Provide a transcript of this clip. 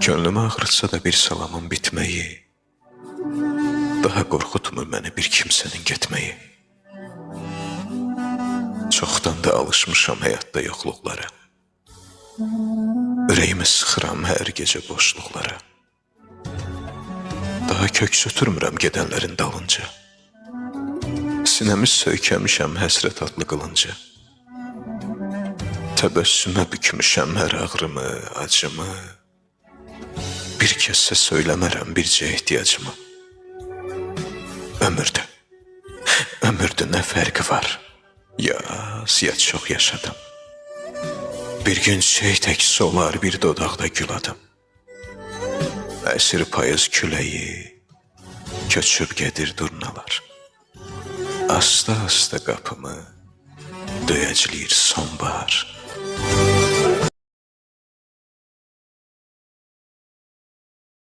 Könlümü ağrıtsa da bir salamın bitməyi, daha qorxutmur məni bir kimsənin getməyi. Çoxdan da alışmışam həyatda yoxluqlara, ürəyimi sıxıram hər gecə boşluqlara. Daha köks ötürmürəm gedənlərin dalınca, sinəmi söykəmişəm həsrət adlı qılınca. Təbəssümə bükmüşəm hər ağrımı, acımı, bir kəsə söyləmərəm bircə ehtiyacımı. Ömürdə nə fərqi var? Yaz ya çox yaşadım. Bir gün çiçək tək solar, bir dodaqda gül adım. Əsir payız küləyi, köçüb gedir durnalar. Asta-asta qapımı döyəcləyir sonbahar.